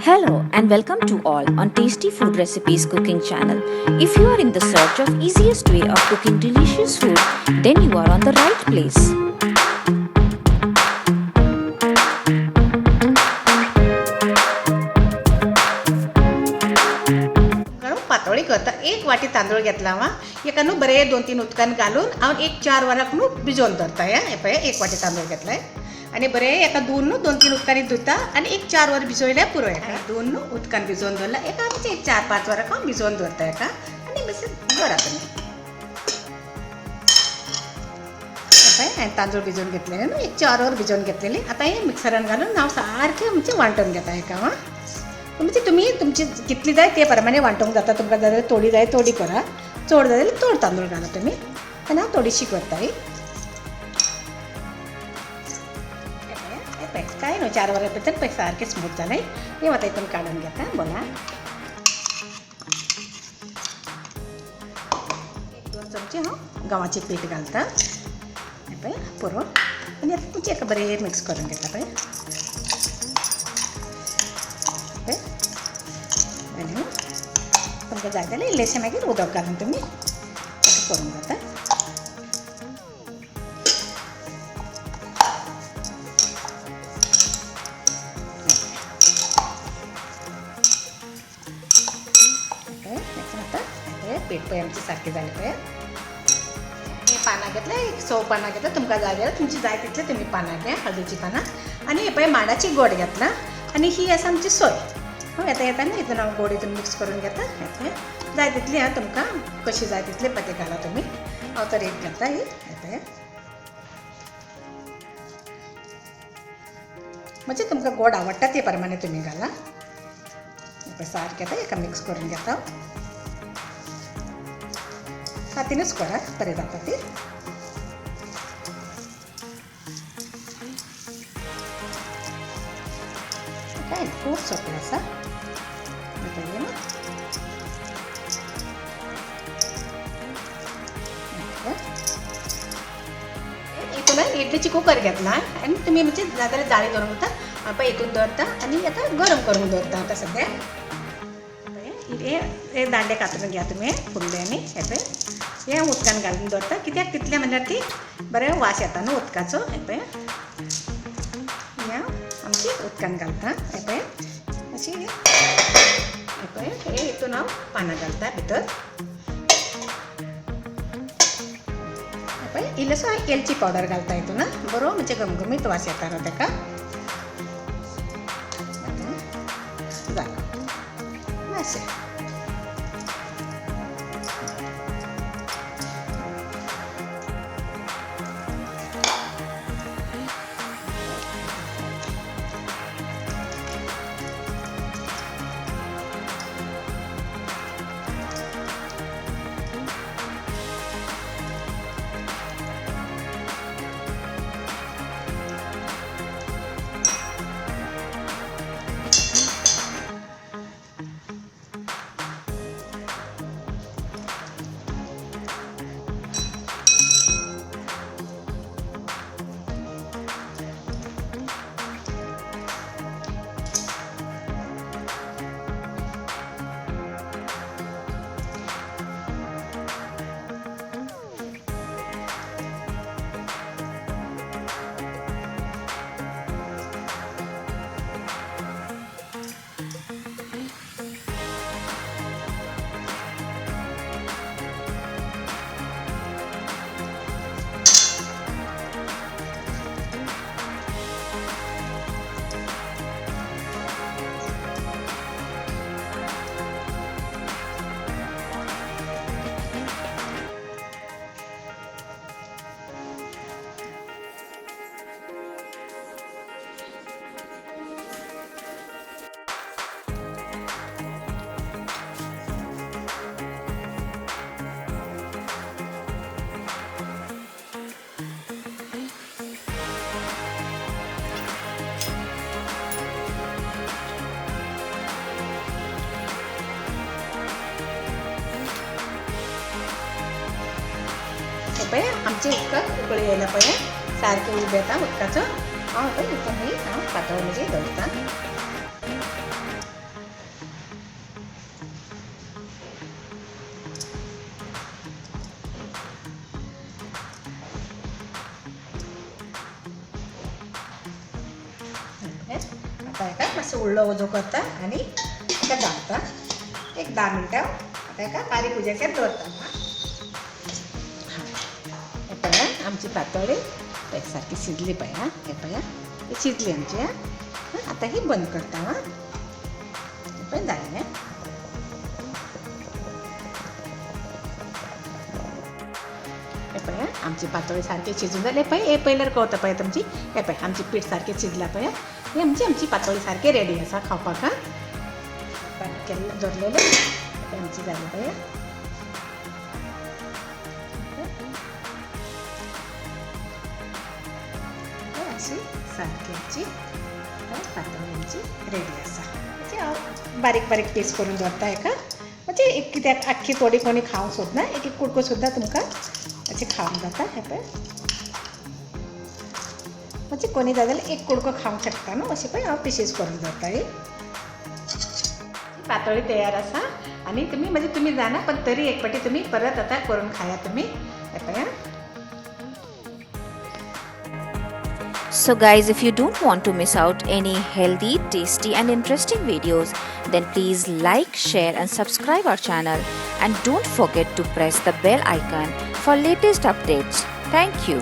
Hello and welcome to all on Tasty Food Recipes cooking channel. If you are in the search of easiest way of cooking delicious food, then you are on the right place. पातोळी करता एक वाटी तांदूळ घेतला वा एका न्हू बरे 2-3 उदकान घालून हांव एक 4 वरां न्हू भिजोवन दवरता हे पळय एक वाटी तांदूळ घेतलाय आनी बरे एका धुवन न्हू 2-3 उदकांनी धुता आनी एक 4 वर भिजवल्यार पुरो एका धुवन न्हू उदकान भिजोवन दवरला एका आमचे एक 4-5 वरां हांव भिजोवन दवरता एका आनी बस दवरा तुमी पळय हांवें तांदूळ भिजोवन घेतलेले न्हू एक 4 वर भिजोवन घेतलेली आतां हे मिक्सरान घालून हांव सारकें म्हणजे वांटून घेता एका वा म्हणजे तुम्ही तुमची कितली जाय ते प्रमाणे वांटूंक जाता तुमकां जाय थोडी जाय थोडी करा चड जाय जाल्यार चड तांदूळ घाला तुमी आनी हांव थोडीशी करता ही काय न्हू 4 वरां भितर पळय सारकें स्मूथ जालें हे आतां हितून काडून घेता बोला 1-2 चमचे हांव गंवाचें पीठ घालता हे पळय पुरो आनी आतां तुमचें एका बरें मिक्स करून घेता पळय आनी तुमकां जाय जाल्यार इल्लेशें मागीर उदक घालून तुमी करून घेता पीठ पळय आमचें सारकें जालें पळय हे पानां घेतलें एक 100 पानां घेतलें तुमकां जाय जाल्यार तुमची जाय तितलें तुमी पानां घ्या हळदीची पानां आनी हे पळय माडाची गोड घेतला आनी ही आसा आमची सोय येता येताना हितून हांव गोड हितून मिक्स करून घेता येता जाय तितली हांव तुमकां कशी जाय तितले पती घाला तुमी हांव तर एक घेता ही येता म्हणजे तुमकां गोड आवडटा ते प्रमाणे तुमी घाला सारकें येता एका मिक्स करून घेता हातीनूच करा बरें जाता ती काय खूब सोंपें आसा हितून इडलीची कुकर घेतला आनी तुमी म्हणजे जाय जाल्यार जाळी दवरूंक जाता पळय हितून दवरता आनी आतां गरम करूंक दवरता आतां सद्या हे दांडे कातरून घ्या तुमी कुंड्यांनी हे पळय हे उदकान घालून दवरता कित्याक तितलें म्हणल्यार ती बरें वास येता न्हू उदकाचो हे पळय आमची उदकान घालता हे पळय अशी हे पळय हे हितून हांव पानां घालता भितर हे पळय इल्लोसो एलची पावडर घालता हितून बरो म्हणजे घमघमीत वास येता न्हू ताका जालें मातशें पळय आमचे उदकाक उकळी येयला पळय सारकें उबें येता उदकाचो हांव पळय हितून ही हांव पातळ म्हणजे दवरता आता मातसो उरलो उजो करता आनी ताका धांपता एक 10 मिनटां ताका बारीक उज्याचेर दवरता. हे पळया आमची पातोळी पळय सारकी शिजली पळय. हे पळया ही शिजली आमची. आता ही बंद करता. हे पळय जालें. हे पळया आमची पातोळी सारकी शिजून जाली पळय. हे पयल्यार कळटा पळय तुमची. हे पळय आमची पीठ सारकें शिजला पळय. ही आमची पातोळी सारकी रेडी आसा खावपाक. केल्लें दवरलेलें आमची जाली पळय. अशी सारकी आमची पातोळी आमची रेडी आसा. म्हणजे हांव बारीक बारीक पीस करून दवरता हेका. म्हणजे एक कित्याक आख्खी थोडी कोणी खावंक सोदना एक एक कुडको सुद्दां तुमकां अशें खावंक जाता. हे पळय म्हणजे कोणी जाय जाल्यार एक कुडको खावंक शकता न्हू. अशें पळय हांव पिसीस करून दवरता. ही पातोळी तयार आसा आनी तुमी म्हणजे तुमी जाणा पण तरी एक फावटी तुमी परत आतां करून खाया तुमी. हे पळया. So guys, if you don't want to miss out any healthy, tasty and interesting videos, then please like, share and subscribe our channel, and don't forget to press the bell icon for latest updates. Thank you.